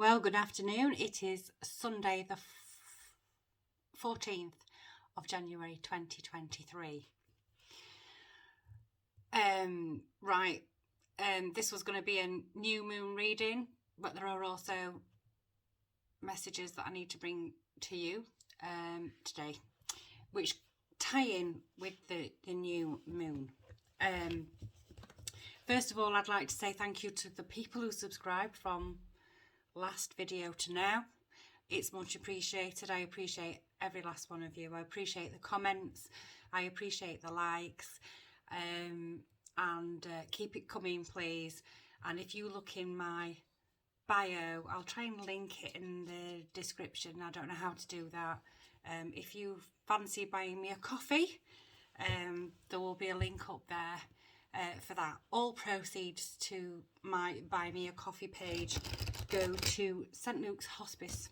Well, good afternoon. It is Sunday the 14th of January 2023. This was going to be a new moon reading, but there are also messages that I need to bring to you today, which tie in with the new moon. First of all, I'd like to say thank you to the people who subscribed from last video to now. It's much appreciated. I appreciate every last one of you. I appreciate the comments. I appreciate the likes. And keep it coming, please. And if you look in my bio, I'll try and link it in the description. I don't know how to do that. If you fancy buying me a coffee, there will be a link up there for that. All proceeds to my Buy Me a Coffee page go to St Luke's Hospice,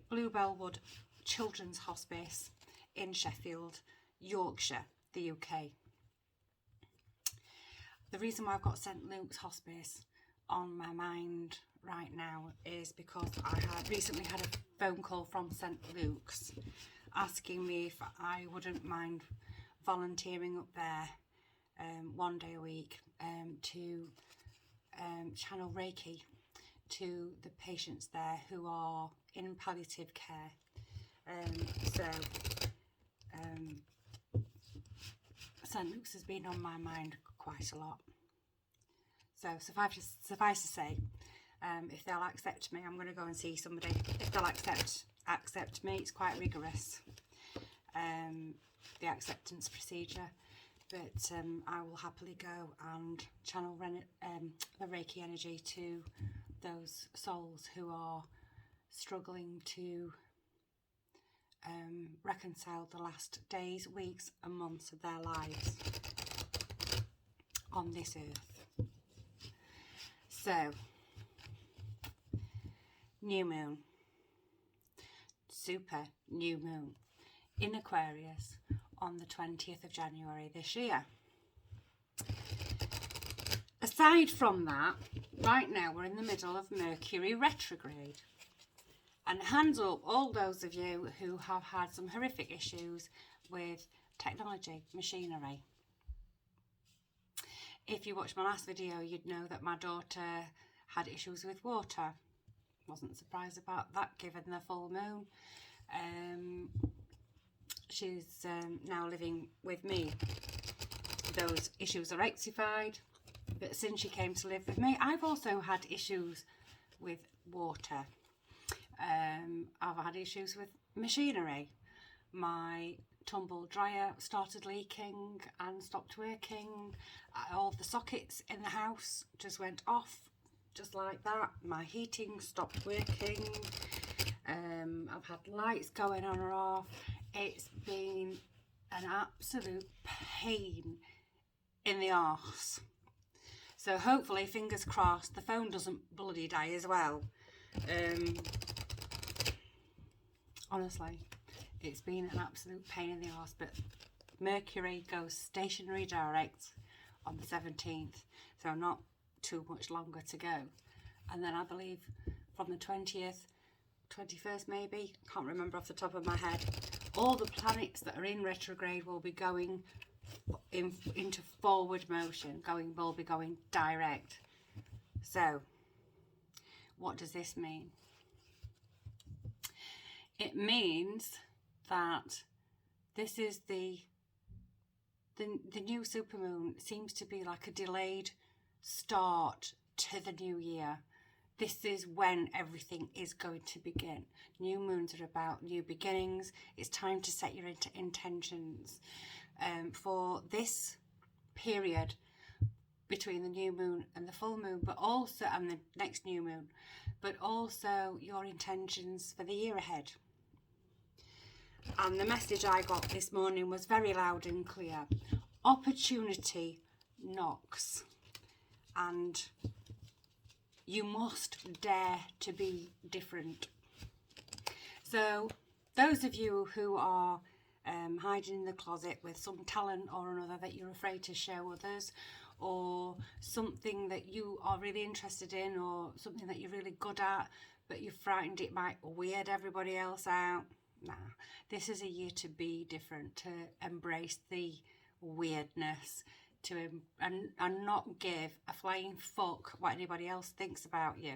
Bluebell Wood Children's Hospice in Sheffield, Yorkshire, the UK. The reason why I've got St Luke's Hospice on my mind right now is because I had recently had a phone call from St Luke's asking me if I wouldn't mind volunteering up there one day a week to channel Reiki to the patients there who are in palliative care. St Luke's has been on my mind quite a lot. So suffice to say, if they'll accept me, I'm going to go and see somebody. If they'll accept me, it's quite rigorous, the acceptance procedure. But I will happily go and channel the Reiki energy to those souls who are struggling to reconcile the last days, weeks and months of their lives on this earth. So, new moon, super new moon in Aquarius on the 20th of January this year. Aside from that, right now we're in the middle of Mercury retrograde. And hands up all those of you who have had some horrific issues with technology, machinery. If you watched my last video, you'd know that my daughter had issues with water. Wasn't surprised about that given the full moon. She's now living with me. Those issues are rectified, but since she came to live with me, I've also had issues with water. I've had issues with machinery. My tumble dryer started leaking and stopped working. All the sockets in the house just went off, just like that. My heating stopped working. I've had lights going on or off. It's been an absolute pain in the arse. So hopefully, fingers crossed, the phone doesn't bloody die as well. Honestly, it's been an absolute pain in the arse, but Mercury goes stationary direct on the 17th, so not too much longer to go. And then I believe from the 20th, 21st maybe, can't remember off the top of my head, all the planets that are in retrograde will be going into forward motion, will be going direct. So, what does this mean? It means that this is the new supermoon seems to be like a delayed start to the new year. This is when everything is going to begin. New moons are about new beginnings. It's time to set your intentions for this period between the new moon and the full moon, but also and the next new moon, but also your intentions for the year ahead. And the message I got this morning was very loud and clear. Opportunity knocks, and you must dare to be different. So those of you who are hiding in the closet with some talent or another that you're afraid to show others, or something that you are really interested in, or something that you're really good at, but you're frightened it might weird everybody else out. Nah, this is a year to be different, to embrace the weirdness, and not give a flying fuck what anybody else thinks about you.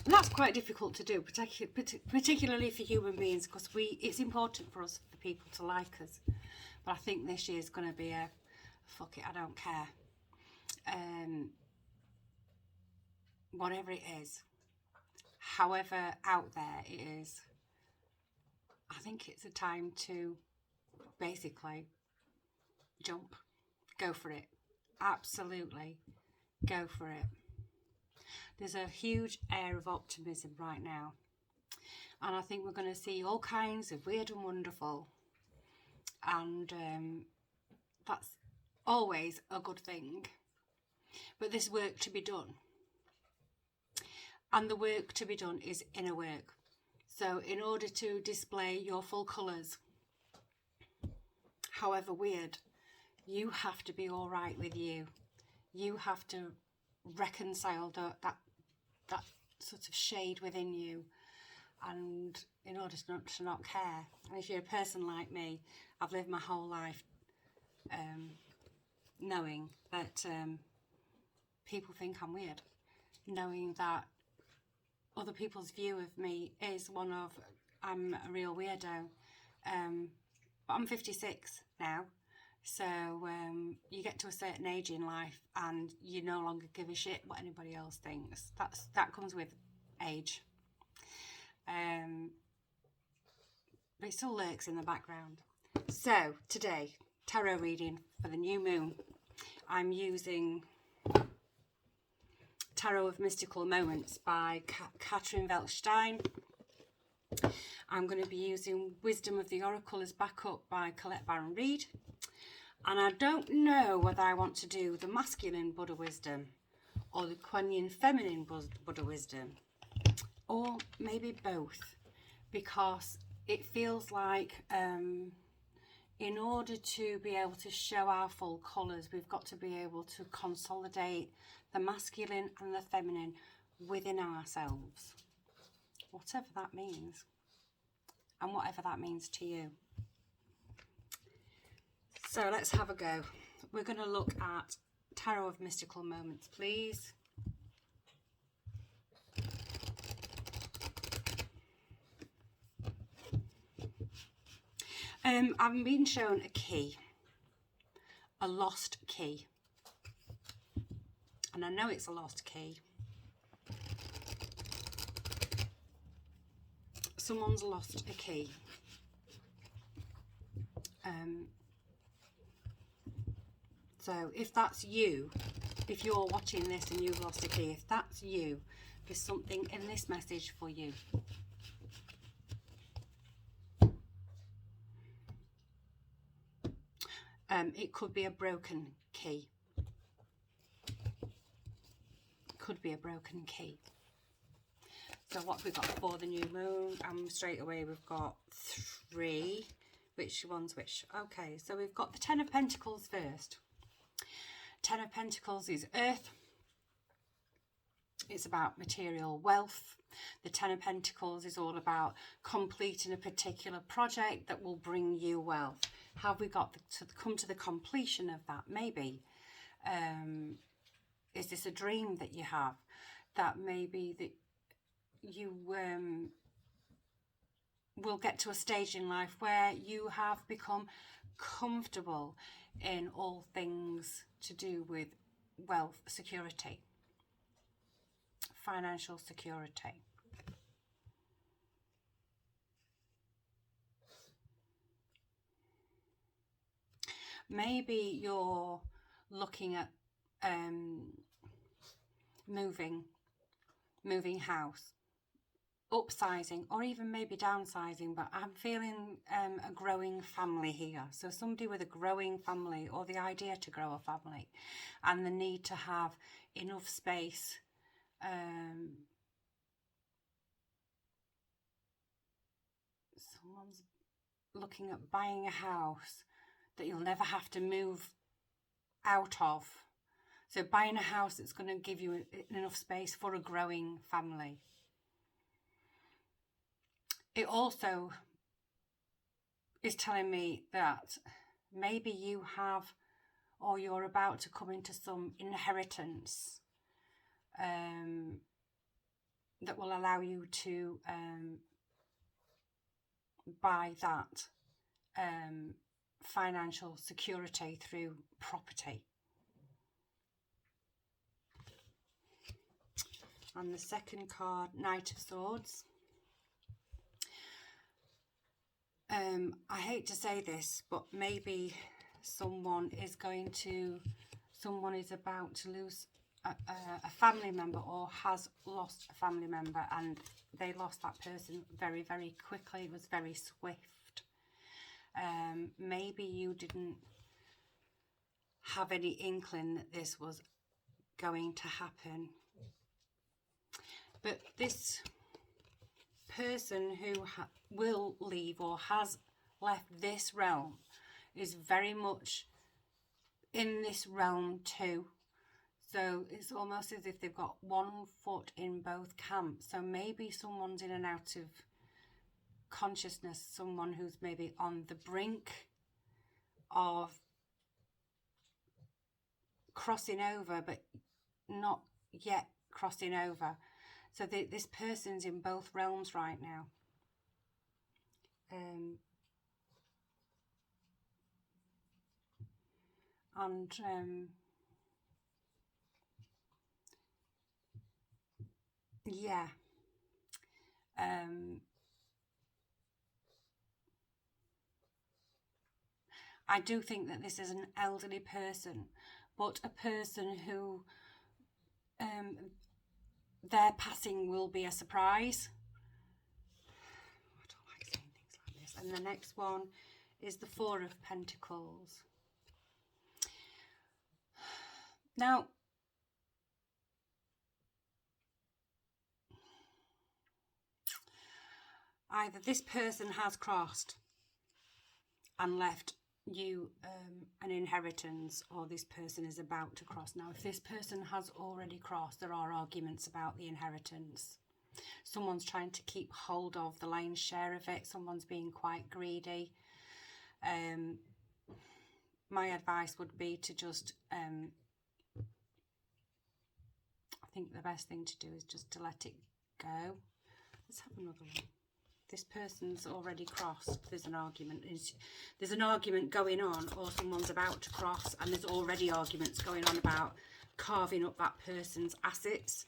And that's quite difficult to do, particularly for human beings, because it's important for us, for people to like us. But I think this year's going to be a fuck it, I don't care. Whatever it is, however out there it is, I think it's a time to basically jump, go for it. Absolutely go for it. There's a huge air of optimism right now, and I think we're going to see all kinds of weird and wonderful, and that's always a good thing. But there's work to be done, and the work to be done is inner work. So in order to display your full colours, however weird, you have to be all right with you. You have to reconcile that sort of shade within you, and in order to not care. And if you're a person like me, I've lived my whole life knowing that people think I'm weird, knowing that other people's view of me is one of, I'm a real weirdo. But I'm 56 now, so you get to a certain age in life and you no longer give a shit what anybody else thinks. That comes with age. But it still lurks in the background. So today, tarot reading for the new moon. I'm using Tarot of Mystical Moments by Catherine Veltstein. I'm going to be using Wisdom of the Oracle as backup by Colette Baron Reid. And I don't know whether I want to do the masculine Buddha wisdom or the Kuan Yin feminine Buddha wisdom, or maybe both, because it feels like in order to be able to show our full colours, we've got to be able to consolidate the masculine and the feminine within ourselves, whatever that means, and whatever that means to you. So let's have a go. We're going to look at Tarot of Mystical Moments, please. I'm being shown a key, a lost key, and I know it's a lost key. Someone's lost a key. So if that's you, if you're watching this and you've lost a key, if that's you, there's something in this message for you. It could be a broken key. Could be a broken key. So what have we got for the new moon? Straight away we've got 3. Which one's which? Okay, so we've got the Ten of Pentacles first. Ten of Pentacles is earth. It's about material wealth. The Ten of Pentacles is all about completing a particular project that will bring you wealth. Have we got to come to the completion of that? Maybe. Is this a dream that you have? That maybe that you will get to a stage in life where you have become comfortable in all things to do with wealth, security, financial security. Maybe you're looking at moving house, upsizing, or even maybe downsizing, but I'm feeling a growing family here. So somebody with a growing family, or the idea to grow a family, and the need to have enough space someone's looking at buying a house that you'll never have to move out of. So buying a house that's going to give you enough space for a growing family. It also is telling me that maybe you have, or you're about to come into some inheritance that will allow you to buy that financial security through property. And the second card, Knight of Swords. I hate to say this, but maybe someone is about to lose a family member, or has lost a family member, and they lost that person very, very quickly. It was very swift. Maybe you didn't have any inkling that this was going to happen. But this person who will leave, or has left this realm, is very much in this realm too. So it's almost as if they've got one foot in both camps. So maybe someone's in and out of consciousness, someone who's maybe on the brink of crossing over, but not yet crossing over. So this person's in both realms right now. Yeah. I do think that this is an elderly person, but a person who their passing will be a surprise. I don't like saying things like this. And the next one is the Four of Pentacles. Now, either this person has crossed and left you an inheritance, or this person is about to cross. Now, if this person has already crossed, there are arguments about the inheritance. Someone's trying to keep hold of the lion's share of it. Someone's being quite greedy. My advice would be to just, I think the best thing to do is just to let it go. Let's have another one. This person's already crossed. There's an argument. There's an argument going on, or someone's about to cross, and there's already arguments going on about carving up that person's assets.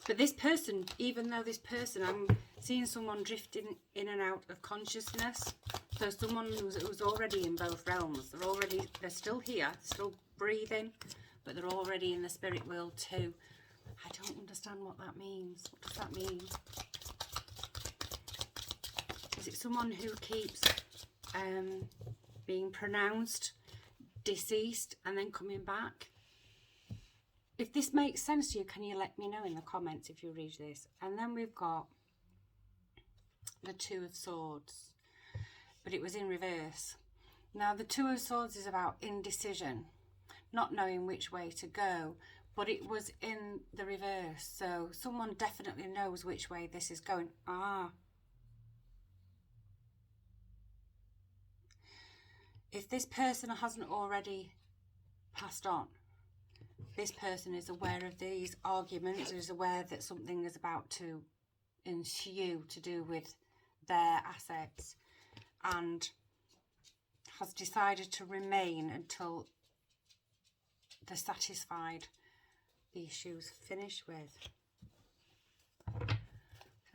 But this person, even though this person, I'm seeing someone drifting in and out of consciousness. So someone who's already in both realms. They're still here, still breathing, but they're already in the spirit world too. I don't understand what that means. What does that mean? Is it someone who keeps being pronounced deceased and then coming back? If this makes sense to you, can you let me know in the comments if you read this? And then we've got the Two of Swords, but it was in reverse. Now, the Two of Swords is about indecision, not knowing which way to go, but it was in the reverse. So someone definitely knows which way this is going. If this person hasn't already passed on, this person is aware of these arguments, is aware that something is about to ensue to do with their assets, and has decided to remain until they're satisfied the issue's finished with. Can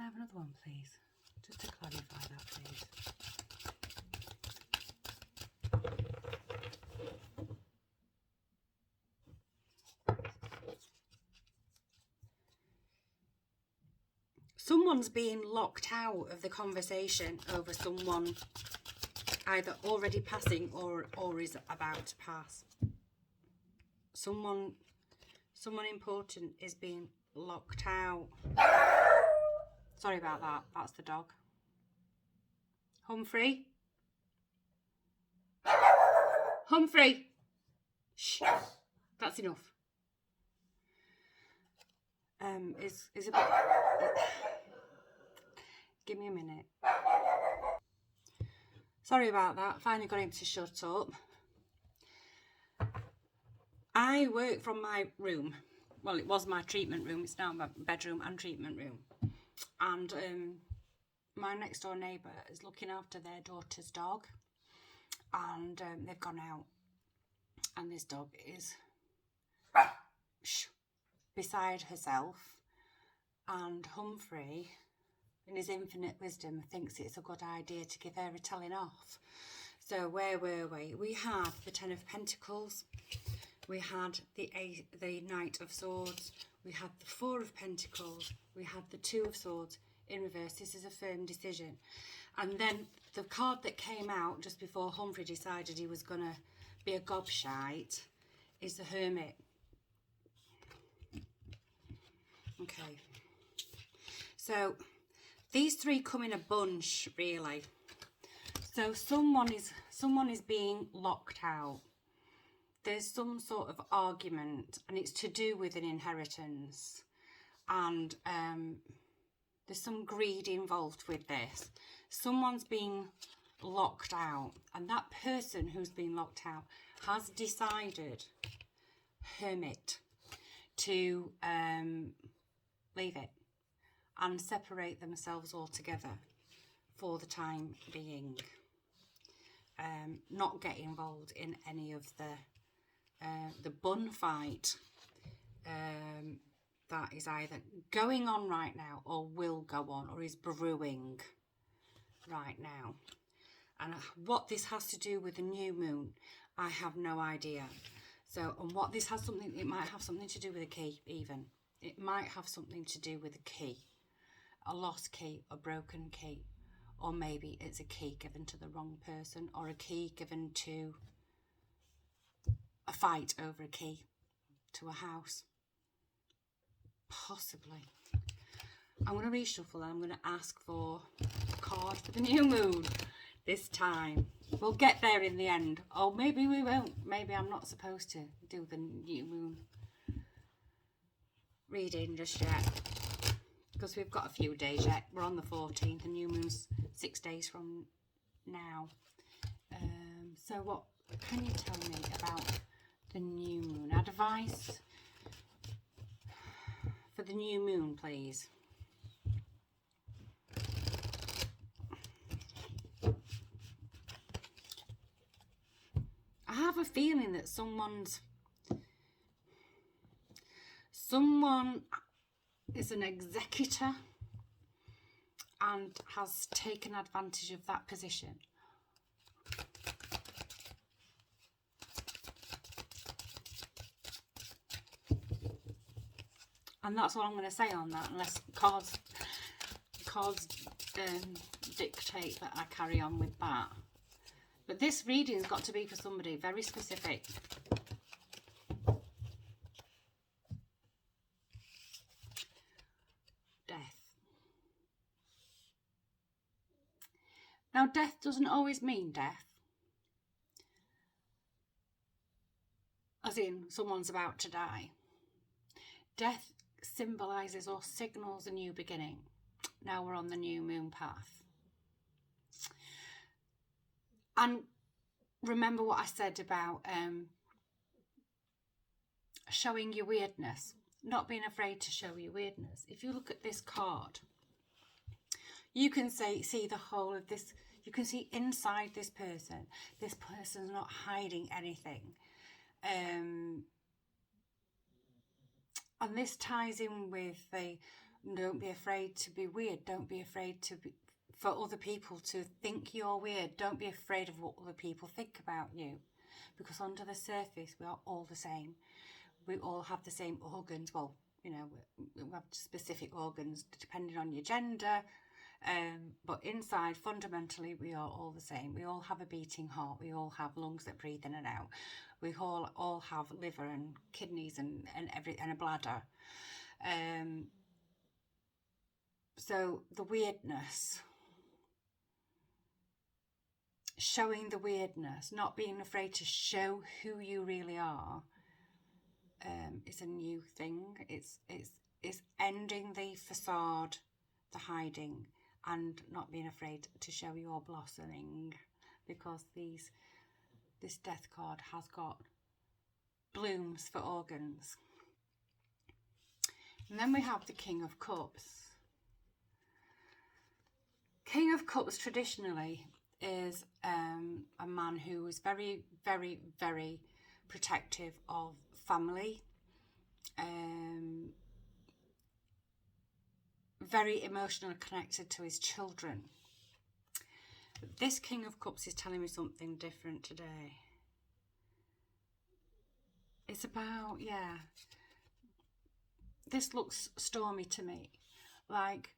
I have another one, please? Just to clarify that, please. Someone's being locked out of the conversation over someone either already passing or is about to pass. Someone important is being locked out. Sorry about that. That's the dog. Humphrey? Humphrey! Shh. That's enough. Is a bit... Give me a minute. Sorry about that. Finally got him to shut up. I work from my room. Well, it was my treatment room. It's now my bedroom and treatment room. And my next door neighbour is looking after their daughter's dog. And they've gone out. And this dog is beside herself. And Humphrey, in his infinite wisdom, thinks it's a good idea to give her a telling off. So where were we? We had the Ten of Pentacles. We had the Knight of Swords. We had the Four of Pentacles. We had the Two of Swords in reverse. This is a firm decision. And then the card that came out just before Humphrey decided he was going to be a gobshite is the Hermit. Okay. So these three come in a bunch, really. So someone is being locked out. There's some sort of argument, and it's to do with an inheritance. And there's some greed involved with this. Someone's being locked out, and that person who's been locked out has decided, Hermit, to leave it and separate themselves altogether for the time being. Not get involved in any of the bun fight that is either going on right now or will go on or is brewing right now. And what this has to do with the new moon, I have no idea. So, and what this has something, it might have something to do with a key even. It might have something to do with a key, a lost key, a broken key, or maybe it's a key given to the wrong person, or a key given to a fight over a key to a house. Possibly. I'm going to reshuffle and I'm going to ask for a card for the new moon this time. We'll get there in the end. Or maybe we won't. Maybe I'm not supposed to do the new moon reading just yet, because we've got a few days yet. We're on the 14th. The new moon's 6 days from now. So what can you tell me about the new moon? Advice for the new moon, please. I have a feeling that someone is an executor and has taken advantage of that position. And that's all I'm going to say on that, unless cards dictate that I carry on with that. But this reading's got to be for somebody very specific. Death. Now, death doesn't always mean death. As in, someone's about to die. Death symbolises or signals a new beginning. Now we're on the new moon path. And remember what I said about showing your weirdness. Not being afraid to show your weirdness. If you look at this card, you can see the whole of this. You can see inside this person. This person's not hiding anything. And this ties in with the don't be afraid to be weird. Don't be afraid for other people to think you're weird. Don't be afraid of what other people think about you. Because under the surface, we are all the same. We all have the same organs. Well, you know, we have specific organs depending on your gender. But inside, fundamentally, we are all the same. We all have a beating heart. We all have lungs that breathe in and out. We all have liver and kidneys and a bladder. So the weirdness showing the weirdness, not being afraid to show who you really are, is a new thing. It's ending the facade, the hiding, and not being afraid to show your blossoming, because this death card has got blooms for organs. And then we have the King of Cups. King of Cups traditionally is a man who is very, very, very protective of family, very emotionally connected to his children. This King of Cups is telling me something different today. It's about, yeah, this looks stormy to me, like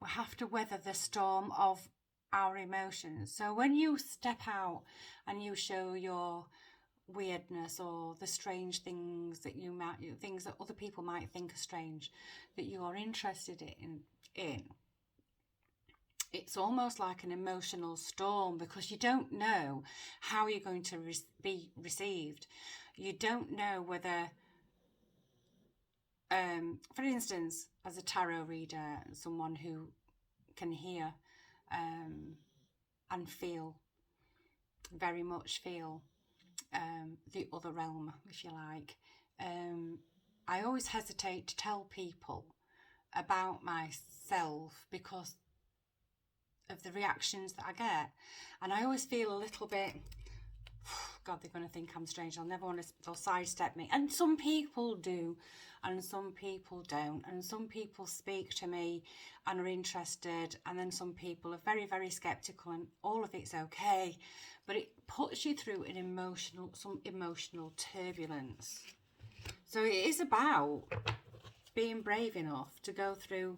we have to weather the storm of our emotions. So when you step out and you show your weirdness or the strange things that things that other people might think are strange, that you are interested in, it's almost like an emotional storm, because you don't know how you're going to be received. You don't know whether, for instance, as a tarot reader, someone who can hear and feel, very much feel the other realm, if you like. I always hesitate to tell people about myself because of the reactions that I get, and I always feel a little bit, God, they're going to think I'm strange, I'll never want to, they'll sidestep me. And some people do, and some people don't, and some people speak to me and are interested, and then some people are very, very skeptical, and all of it's okay, but it puts you through some emotional turbulence. So it is about being brave enough to go through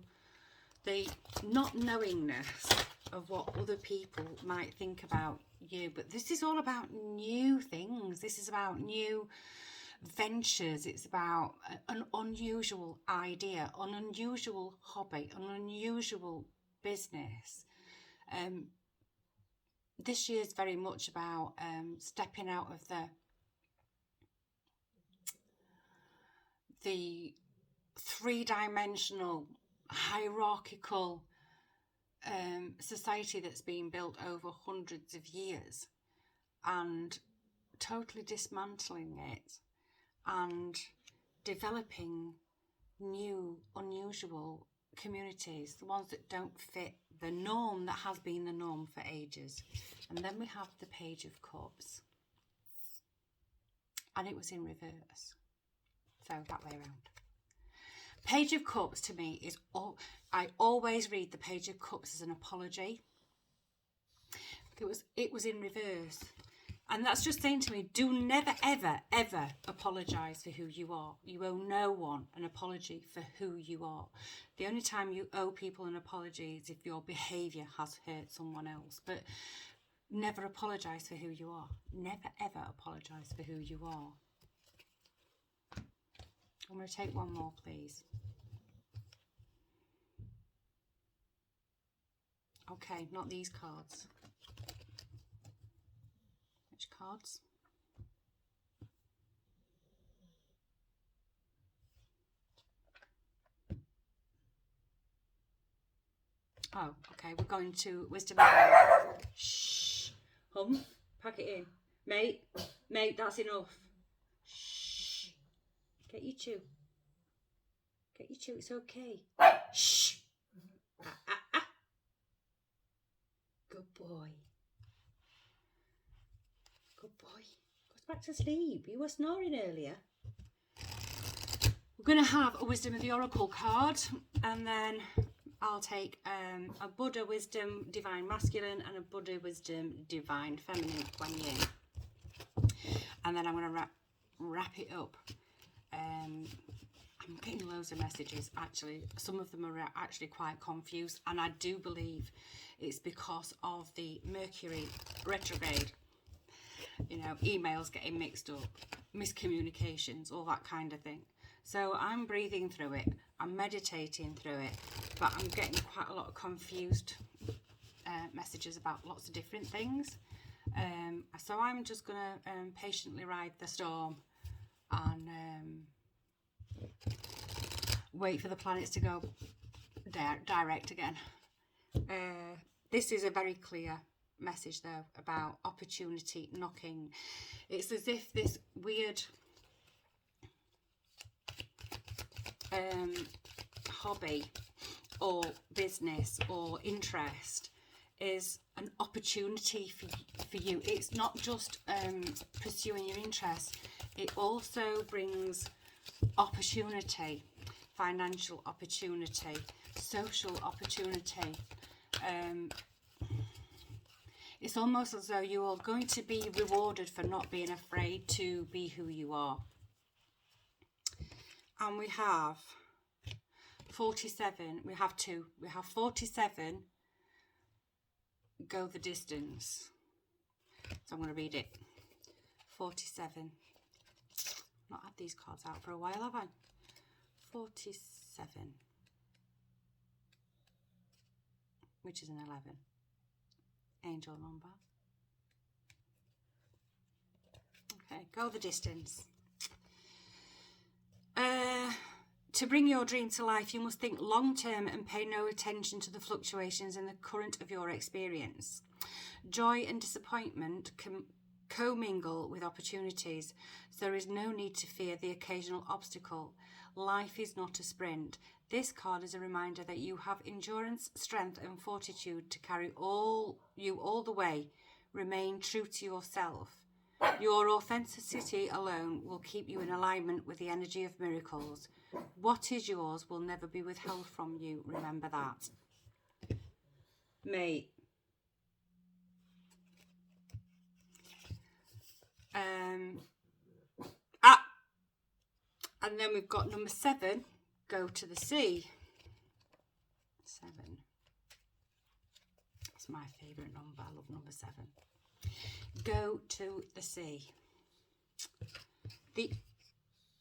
the not knowingness of what other people might think about you. But this is all about new things. This is about new ventures. It's about an unusual idea, an unusual hobby, an unusual business. This year is very much about stepping out of the three-dimensional hierarchical society that's been built over hundreds of years, and totally dismantling it and developing new, unusual communities, the ones that don't fit the norm that has been the norm for ages. And then we have the Page of Cups, and it was in reverse, so that way around. Page of Cups to me is I always read the Page of Cups as an apology. It was in reverse, and that's just saying to me, do never ever ever apologise for who you are. You owe no one an apology for who you are. The only time you owe people an apology is if your behaviour has hurt someone else, but never apologise for who you are. Never ever apologise for who you are. I'm going to take one more, please. Okay, not these cards. Which cards? Oh, okay, we're going to Wisdom of Life. Shh. Hum, pack it in. Mate, that's enough. Shh. Get your chew. Get your chew, it's okay. Shh. Good boy. Good boy. Goes back to sleep. You were snoring earlier. We're going to have a Wisdom of the Oracle card, and then I'll take a Buddha Wisdom Divine Masculine and a Buddha Wisdom Divine Feminine, Kuan Yin. And then I'm going to wrap it up. I'm getting loads of messages, actually. Some of them are actually quite confused, and I do believe it's because of the Mercury retrograde. You know, emails getting mixed up, miscommunications, all that kind of thing. So I'm breathing through it. I'm meditating through it, but I'm getting quite a lot of confused messages about lots of different things. So I'm just going to patiently ride the storm and wait for the planets to go direct again. This is a very clear message though about opportunity knocking. It's as if this weird hobby or business or interest is an opportunity for you. It's not just pursuing your interest, it also brings opportunity, financial opportunity, social opportunity. It's almost as though you are going to be rewarded for not being afraid to be who you are. And we have 47, we have 47, go the distance. So I'm going to read it. 47. Not had these cards out for a while, have I? 47, which is an 11. Angel number. Okay, go the distance. To bring your dream to life, you must think long-term and pay no attention to the fluctuations in the current of your experience. Joy and disappointment can commingle with opportunities, so there is no need to fear the occasional obstacle. Life is not a sprint. This card is a reminder that you have endurance, strength and fortitude to carry you all the way. Remain true to yourself. Your authenticity alone will keep you in alignment with the energy of miracles. What is yours will never be withheld from you. Remember that. Mate. And then we've got number 7, go to the sea. 7. That's my favourite number. I love number 7. Go to the sea.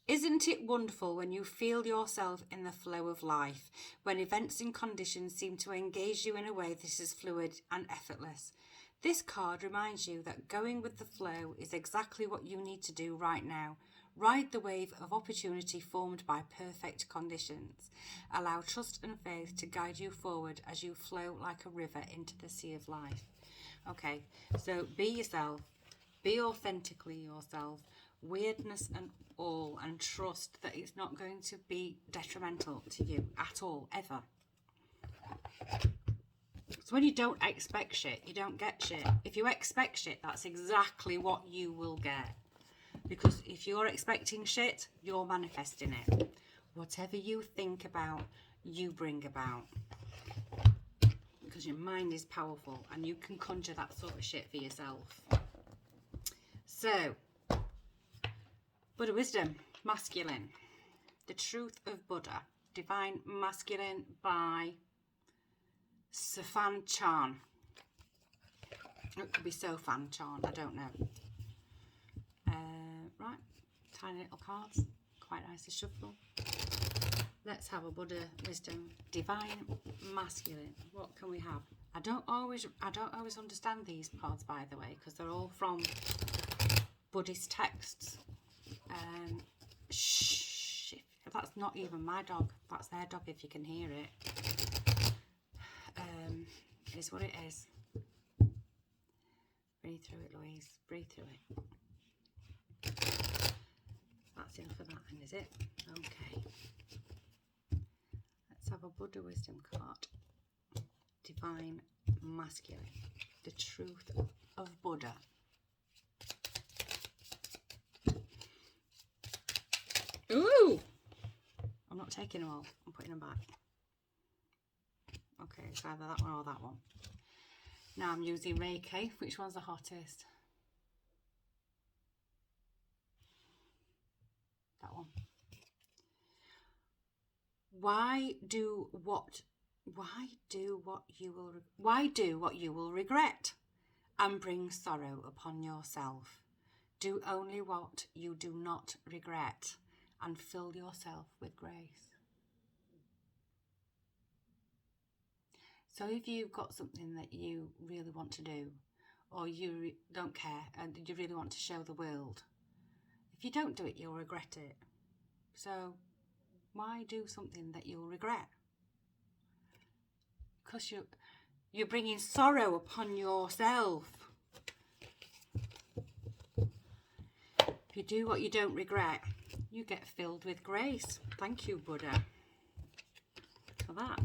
Isn't it wonderful when you feel yourself in the flow of life, when events and conditions seem to engage you in a way that is fluid and effortless? This card reminds you that going with the flow is exactly what you need to do right now. Ride the wave of opportunity formed by perfect conditions. Allow trust and faith to guide you forward as you flow like a river into the sea of life. Okay, so be yourself, be authentically yourself, weirdness and all, and trust that it's not going to be detrimental to you at all, ever. So when you don't expect shit, you don't get shit. If you expect shit, that's exactly what you will get. Because if you're expecting shit, you're manifesting it. Whatever you think about, you bring about. Because your mind is powerful and you can conjure that sort of shit for yourself. So, Buddha Wisdom, Masculine. The Truth of Buddha, Divine Masculine by Sofan Chan. It could be Sofan Chan, I don't know. Right, tiny little cards, quite nice to shuffle. Let's have a Buddha Wisdom, Divine Masculine. What can we have? I don't always understand these cards, by the way, because they're all from Buddhist texts. Shh, that's not even my dog. That's their dog. If you can hear it, it is what it is. Breathe through it, Louise. Breathe through it. That's enough of that, then, is it? Okay. Let's have a Buddha Wisdom card. Divine Masculine. The Truth of Buddha. Ooh! I'm not taking them all. I'm putting them back. Okay, it's either that one or that one. Now I'm using Reiki. Which one's the hottest? That one. Why do what you will regret and bring sorrow upon yourself? Do only what you do not regret and fill yourself with grace. So if you've got something that you really want to do, or you don't care and you really want to show the world, if you don't do it, you'll regret it. So why do something that you'll regret? Because you're bringing sorrow upon yourself. If you do what you don't regret, you get filled with grace. Thank you, Buddha, for that.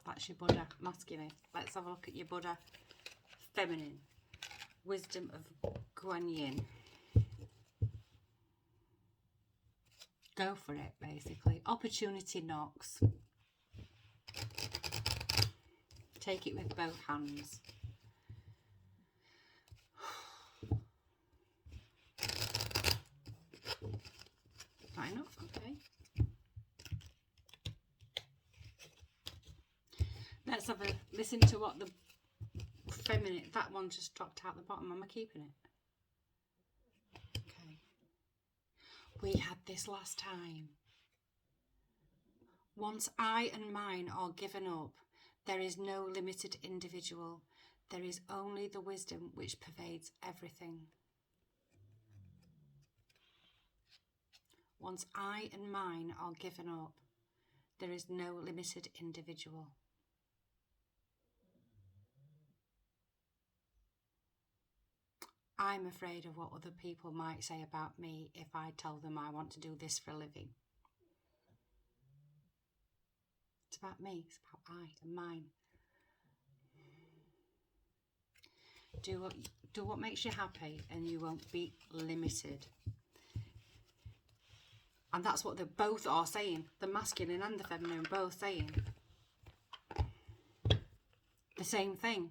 That's your Buddha masculine. Let's have a look at your Buddha feminine. Wisdom of Guan Yin. Go for it, basically. Opportunity knocks. Take it with both hands. Not enough, okay. Let's have a listen to what the feminine, that one just dropped out the bottom. Am I keeping it? Okay. We had this last time. Once I and mine are given up, there is no limited individual. There is only the wisdom which pervades everything. Once I and mine are given up, there is no limited individual. I'm afraid of what other people might say about me if I tell them I want to do this for a living. It's about me, it's about I and mine. Do what makes you happy and you won't be limited. And that's what they both are saying. The masculine and the feminine are both saying the same thing.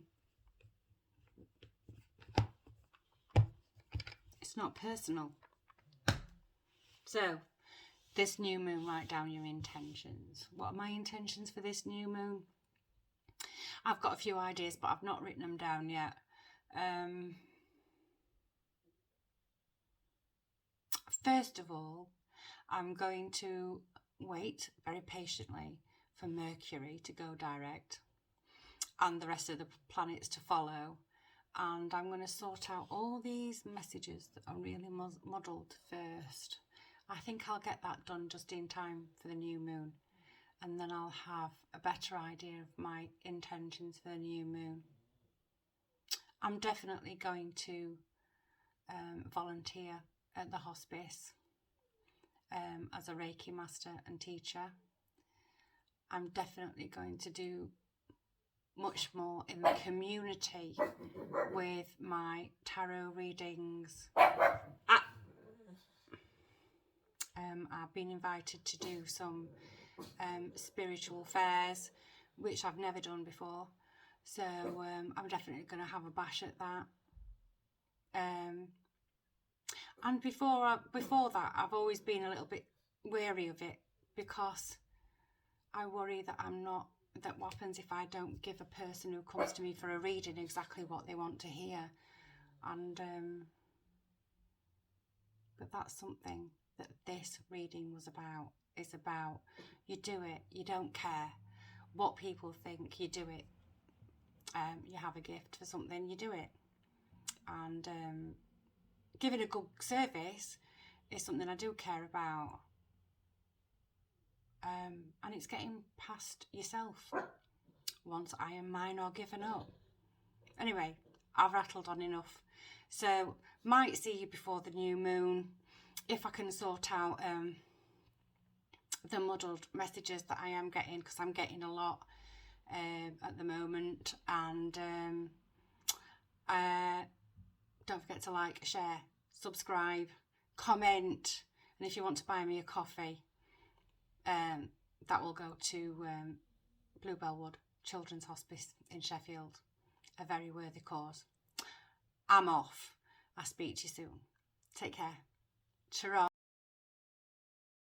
It's not personal. So, this new moon, write down your intentions. What are my intentions for this new moon? I've got a few ideas, but I've not written them down yet. First of all, I'm going to wait very patiently for Mercury to go direct and the rest of the planets to follow. And I'm going to sort out all these messages that are really muddled first. I think I'll get that done just in time for the new moon. And then I'll have a better idea of my intentions for the new moon. I'm definitely going to volunteer at the hospice as a Reiki master and teacher. I'm definitely going to do much more in the community with my tarot readings. I've been invited to do some spiritual fairs, which I've never done before. So I'm definitely going to have a bash at that. And before that, I've always been a little bit wary of it because I worry that what happens if I don't give a person who comes to me for a reading exactly what they want to hear. And but that's something that this reading was about. It's about, you do it, you don't care what people think, you do it. You have a gift for something, you do it. And giving a good service is something I do care about. And it's getting past yourself once I and mine are given up. Anyway, I've rattled on enough. So, might see you before the new moon if I can sort out the muddled messages that I am getting, because I'm getting a lot at the moment. And don't forget to like, share, subscribe, comment, and if you want to buy me a coffee, that will go to Bluebell Wood Children's Hospice in Sheffield. A very worthy cause. I'm off. I'll speak to you soon. Take care. Ta-ra.